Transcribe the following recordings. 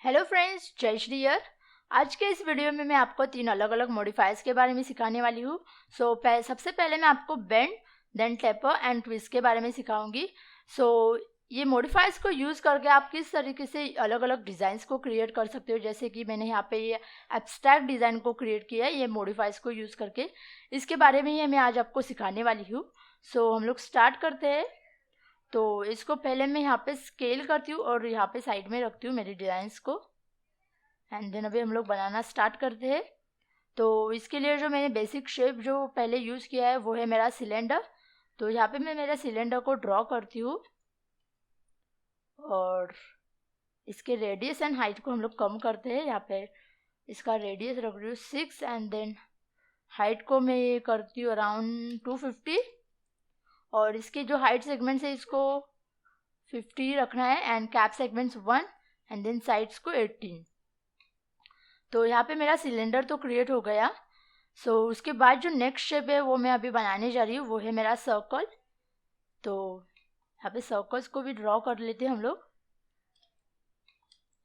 Hello friends, जय श्री यर। आज के इस वीडियो में मैं आपको 3 अलग अलग मॉडिफायर्स के बारे में सिखाने वाली हूँ। सबसे पहले मैं आपको bend, then taper and twist के बारे में सिखाऊंगी। ये मॉडिफायर्स को यूज़ करके आप किस तरीके से अलग अलग डिज़ाइंस को क्रिएट कर सकते हो। जैसे कि मैंने यहाँ पे ये एब्स्ट्रैक्ट डिज़ाइन को क्रिएट किया है ये मॉडिफायर्स को यूज़ करके। इसके बारे में ही मैं आज आपको सिखाने वाली हूँ। हम लोग स्टार्ट करते हैं। तो इसको पहले मैं यहाँ पे स्केल करती हूँ और यहाँ पे साइड में रखती हूँ मेरी डिज़ाइंस को। एंड देन अभी हम लोग बनाना स्टार्ट करते हैं। तो इसके लिए जो मैंने बेसिक शेप जो पहले यूज़ किया है वो है मेरा सिलेंडर। तो यहाँ पे मैं मेरा सिलेंडर को ड्रॉ करती हूँ और इसके रेडियस एंड हाइट को हम लोग कम करते हैं। यहाँ पे इसका रेडियस रख रही हूँ 6 एंड देन हाइट को मैं ये करती हूँ अराउंड 250 और इसके जो हाइट सेगमेंट्स है इसको 50 रखना है and cap segments 1 and then sides को 18। तो यहाँ पे मेरा सिलेंडर तो क्रिएट हो गया। उसके बाद जो नेक्स्ट शेप है वो मैं अभी बनाने जा रही हूँ, वो है मेरा सर्कल। तो यहाँ पे सर्कल्स को भी ड्रॉ कर लेते हैं हम लोग।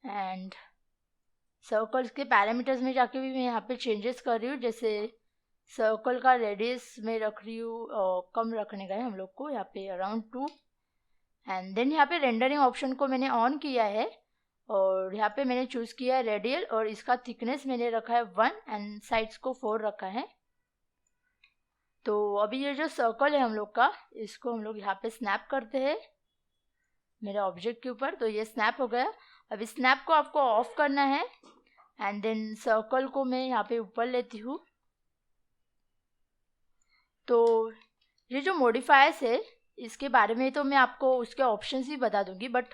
एंड सर्कल्स के पैरामीटर्स में जाके भी मैं यहाँ पे चेंजेस कर रही हूँ। जैसे सर्कल का रेडियस में रख रही हूँ कम रखने का है हम लोग को, यहाँ पे अराउंड 2। एंड देन यहाँ पे रेंडरिंग ऑप्शन को मैंने ऑन किया है और यहाँ पे मैंने चूज़ किया है रेडियल और इसका थिकनेस मैंने रखा है 1 एंड साइड्स को 4 रखा है। तो अभी ये जो सर्कल है हम लोग का, इसको हम लोग यहाँ पे स्नैप करते हैं मेरे ऑब्जेक्ट के ऊपर। तो ये स्नैप हो गया। अभी स्नैप को आपको ऑफ करना है एंड देन सर्कल को मैं यहाँ पे ऊपर लेती हूँ। तो ये जो मॉडिफायर्स है इसके बारे में तो मैं आपको उसके ऑप्शंस ही बता दूंगी, बट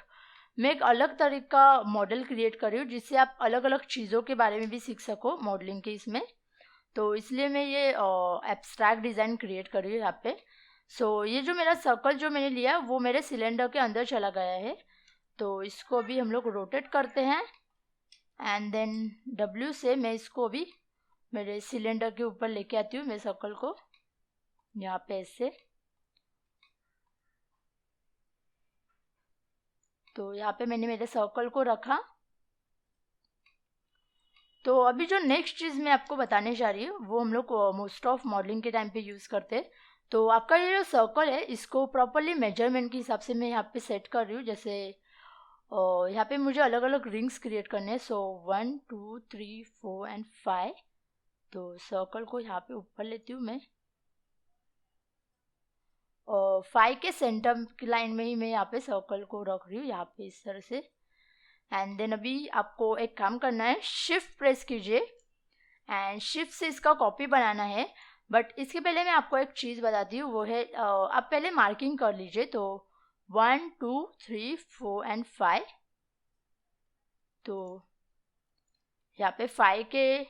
मैं एक अलग तरीके का मॉडल क्रिएट कर रही हूँ जिससे आप अलग अलग चीज़ों के बारे में भी सीख सको मॉडलिंग के इसमें। तो इसलिए मैं ये एब्स्ट्रैक्ट डिज़ाइन क्रिएट कर रही हूँ यहाँ पे। ये जो मेरा सर्कल जो मैंने लिया वो मेरे सिलेंडर के अंदर चला गया है। तो इसको अभी हम लोग रोटेट करते हैं एंड देन W से मैं इसको अभी मेरे सिलेंडर के ऊपर लेके आती हूँ, मेरे सर्कल को यहाँ पे ऐसे। तो यहाँ पे मैंने मेरे सर्कल को रखा। तो अभी जो नेक्स्ट चीज़ मैं आपको बताने जा रही हूँ वो हम लोग मोस्ट ऑफ मॉडलिंग के टाइम पे यूज़ करते हैं। तो आपका ये जो सर्कल है इसको प्रॉपरली मेजरमेंट के हिसाब से मैं यहाँ पे सेट कर रही हूँ। जैसे यहाँ पे मुझे अलग अलग रिंग्स क्रिएट करने हैं। 1 2 3 4 एंड 5। तो सर्कल को यहाँ पे ऊपर लेती हूँ मैं और 5 के सेंटर की लाइन में ही मैं यहाँ पे सर्कल को रख रही हूँ यहाँ पे इस तरह से। एंड देन अभी आपको एक काम करना है, शिफ्ट प्रेस कीजिए एंड शिफ्ट से इसका कॉपी बनाना है। बट इसके पहले मैं आपको एक चीज़ बताती हूँ, वो है आप पहले मार्किंग कर लीजिए। तो 1 2 3 4 एंड 5। तो यहाँ पे 5 के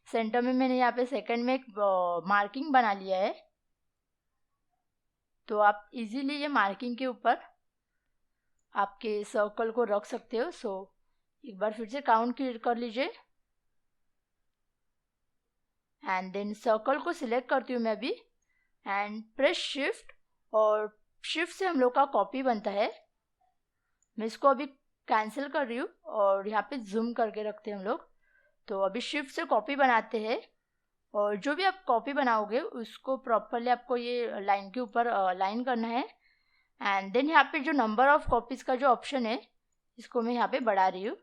सेंटर में मैंने यहाँ पे सेकंड में एक मार्किंग बना लिया है। तो आप इजीली ये मार्किंग के ऊपर आपके सर्कल को रख सकते हो। एक बार फिर से काउंट कर लीजिए एंड देन सर्कल को सिलेक्ट करती हूँ मैं अभी एंड प्रेस शिफ्ट और शिफ्ट से हम लोग का कॉपी बनता है। मैं इसको अभी कैंसिल कर रही हूँ और यहाँ पे जूम करके रखते हैं हम लोग। तो अभी शिफ्ट से कॉपी बनाते हैं और जो भी आप कॉपी बनाओगे उसको प्रॉपरली आपको ये लाइन के ऊपर लाइन करना है। एंड देन यहाँ पे जो नंबर ऑफ कॉपीज़ का जो ऑप्शन है इसको मैं यहाँ पे बढ़ा रही हूँ।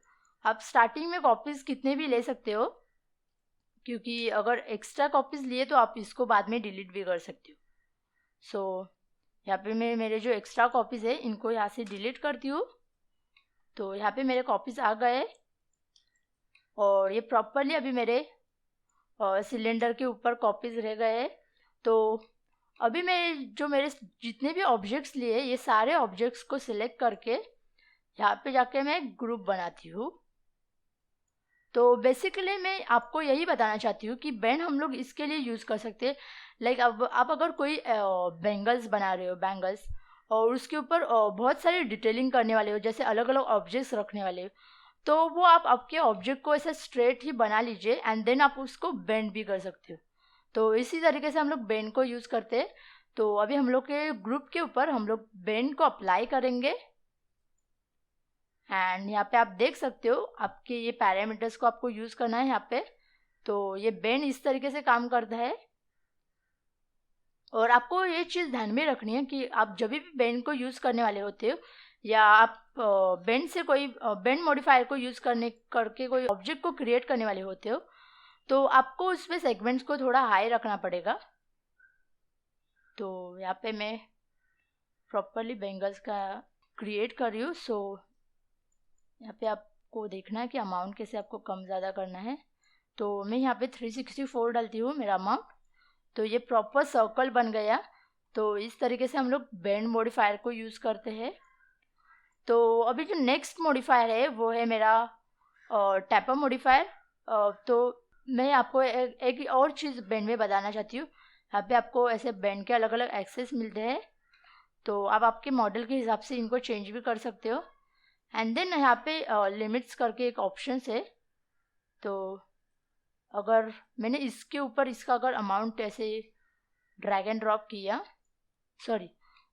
आप स्टार्टिंग में कॉपीज़ कितने भी ले सकते हो, क्योंकि अगर एक्स्ट्रा कॉपीज़ लिए तो आप इसको बाद में डिलीट भी कर सकते हो। यहाँ पे मैं मेरे जो एक्स्ट्रा कॉपीज़ है इनको यहाँ से डिलीट करती हूँ। तो यहाँ पे मेरे कॉपीज़ आ गए और ये प्रॉपरली अभी मेरे सिलेंडर के ऊपर कॉपीज़ रह गए। तो अभी मैं जो मेरे जितने भी ऑब्जेक्ट्स लिए ये सारे ऑब्जेक्ट्स को सिलेक्ट करके यहाँ पे जाके मैं ग्रुप बनाती हूँ। तो बेसिकली मैं आपको यही बताना चाहती हूँ कि बेंड हम लोग इसके लिए यूज़ कर सकते हैं। लाइक अब आप अगर कोई बैंगल्स बना रहे हो, बैंगल्स, और उसके ऊपर बहुत सारी डिटेलिंग करने वाले हो, जैसे अलग अलग ऑब्जेक्ट्स रखने वाले हो, तो वो आप आपके ऑब्जेक्ट को ऐसा स्ट्रेट ही बना लीजिए एंड देन आप उसको बेंड भी कर सकते हो। तो इसी तरीके से हम लोग बेंड को यूज़ करते हैं। तो अभी हम लोग के ग्रुप के ऊपर हम लोग बेंड को अप्लाई करेंगे एंड यहाँ पे आप देख सकते हो आपके ये पैरामीटर्स को आपको यूज़ करना है यहाँ पे। तो ये बेंड इस तरीके से काम करता है। और आपको ये चीज़ ध्यान में रखनी है कि आप जब भी बेंड को यूज़ करने वाले होते हो या आप बेंड से कोई बेंड मॉडिफायर को यूज़ करके कोई ऑब्जेक्ट को क्रिएट करने वाले होते हो तो आपको उसमें सेगमेंट्स को थोड़ा हाई रखना पड़ेगा। तो यहाँ पे मैं प्रॉपरली बेंगल्स का क्रिएट कर रही हूँ। सो यहाँ पे आपको देखना है कि अमाउंट कैसे आपको कम ज़्यादा करना है। तो मैं यहाँ पे 364 डालती हूँ मेरा अमाउंट। तो ये प्रॉपर सर्कल बन गया। तो इस तरीके से हम लोग बेंड मॉडिफायर को यूज़ करते हैं। तो अभी जो नेक्स्ट मॉडिफायर है वो है मेरा टैपर मॉडिफायर। तो मैं आपको एक और चीज़ बेंड में बताना चाहती हूँ। यहाँ पे आपको ऐसे बेंड के अलग अलग एक्सेस मिलते हैं। तो आप आपके मॉडल के हिसाब से इनको चेंज भी कर सकते हो। एंड देन यहाँ पे लिमिट्स करके एक ऑप्शन है। तो अगर मैंने इसके ऊपर इसका अगर अमाउंट ऐसे ड्रैग एंड ड्रॉप किया,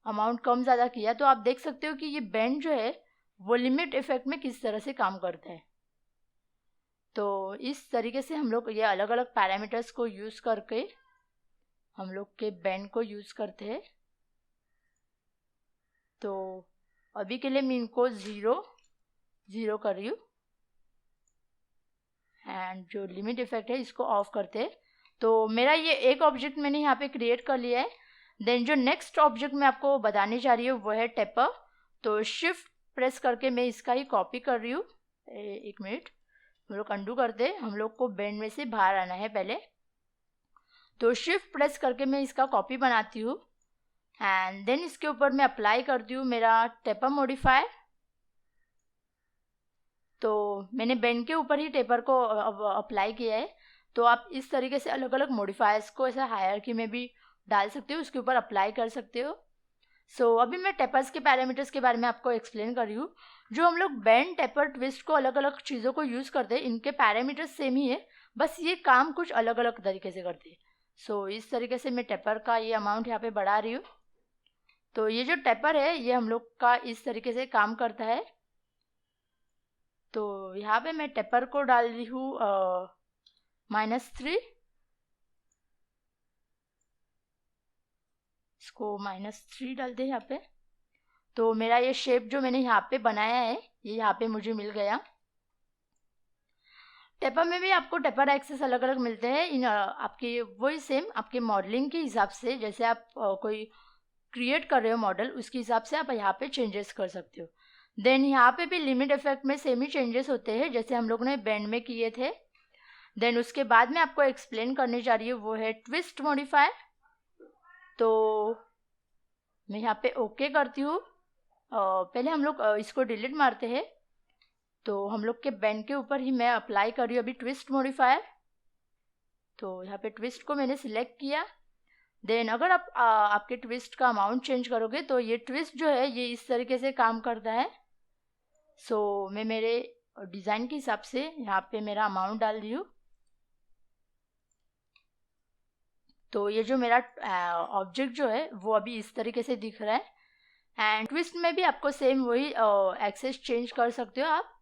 अमाउंट कम ज़्यादा किया, तो आप देख सकते हो कि ये बेंड जो है वो लिमिट इफेक्ट में किस तरह से काम करता है। तो इस तरीके से हम लोग ये अलग अलग पैरामीटर्स को यूज़ करके हम लोग के बेंड को यूज़ करते हैं। तो अभी के लिए मैं इनको 0 कर रही हूँ एंड जो लिमिट इफेक्ट है इसको ऑफ करते हैं। तो मेरा ये एक ऑब्जेक्ट मैंने यहाँ पे क्रिएट कर लिया है। देन जो नेक्स्ट ऑब्जेक्ट मैं आपको बताने जा रही हूँ वो है टेपर। तो शिफ्ट प्रेस करके मैं इसका ही कॉपी कर रही हूँ। एक मिनट, हम लोग अंडू करते हैं। हम लोग को बेंड में से बाहर आना है पहले। तो शिफ्ट प्रेस करके मैं इसका कॉपी बनाती हूँ एंड देन इसके ऊपर मैं अप्लाई करती हूँ मेरा टेपर मॉडिफायर। तो मैंने बेंड के ऊपर ही टेपर को अप्लाई किया है। तो आप इस तरीके से अलग अलग मॉडिफायर्स को ऐसा हायरार्की में भी डाल सकते हो, उसके ऊपर अप्लाई कर सकते हो। सो अभी मैं टेपर्स के पैरामीटर्स के बारे में आपको एक्सप्लेन कर रही हूँ। जो हम लोग बेंड, टेपर, ट्विस्ट को अलग अलग चीज़ों को यूज़ करते हैं, इनके पैरामीटर्स सेम ही है, बस ये काम कुछ अलग अलग तरीके से करते हैं। सो इस तरीके से मैं टेपर का ये अमाउंट यहाँ पे बढ़ा रही हूँ। तो ये जो टेपर है ये हम लोग का इस तरीके से काम करता है। तो यहाँ पे मैं टेपर को डाल रही हूँ -3। इसको -3 डाल दे यहाँ पे। तो मेरा ये शेप जो मैंने यहाँ पे बनाया है ये यहाँ पे मुझे मिल गया। टेपर में भी आपको टेपर एक्सेस अलग अलग मिलते हैं। इन आपके वही सेम आपके मॉडलिंग के हिसाब से, जैसे आप कोई क्रिएट कर रहे हो मॉडल, उसके हिसाब से आप यहाँ पे चेंजेस कर सकते हो। देन यहाँ पे भी लिमिट इफेक्ट में सेम ही चेंजेस होते हैं जैसे हम लोग ने बेंड में किए थे। देन उसके बाद में आपको एक्सप्लेन करने जा रही हूँ वो है ट्विस्ट मॉडिफायर। तो मैं यहाँ पे ओके करती हूँ। पहले हम लोग इसको डिलीट मारते हैं। तो हम लोग के बेंड के ऊपर ही मैं अप्लाई कर रही हूँ अभी ट्विस्ट मॉडिफायर। तो यहाँ पे ट्विस्ट को मैंने सिलेक्ट किया। देन अगर आप आपके ट्विस्ट का अमाउंट चेंज करोगे तो ये ट्विस्ट जो है ये इस तरीके से काम करता है। सो मैं मेरे डिज़ाइन के हिसाब से यहाँ पे मेरा अमाउंट डाल रही हूँ। तो ये जो मेरा ऑब्जेक्ट जो है वो अभी इस तरीके से दिख रहा है। एंड ट्विस्ट में भी आपको सेम वही एक्सेस चेंज कर सकते हो आप।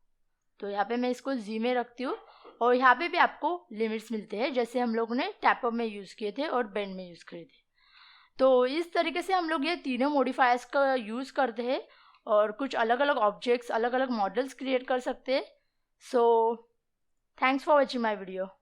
तो यहाँ पे मैं इसको जी में रखती हूँ और यहाँ पे भी आपको लिमिट्स मिलते हैं जैसे हम लोग ने टैपर में यूज़ किए थे और बेंड में यूज़ किए थे। तो इस तरीके से हम लोग ये तीनों मॉडिफायर्स का यूज़ करते हैं और कुछ अलग अलग ऑब्जेक्ट्स, अलग अलग मॉडल्स क्रिएट कर सकते हैं। So thanks for watching my video.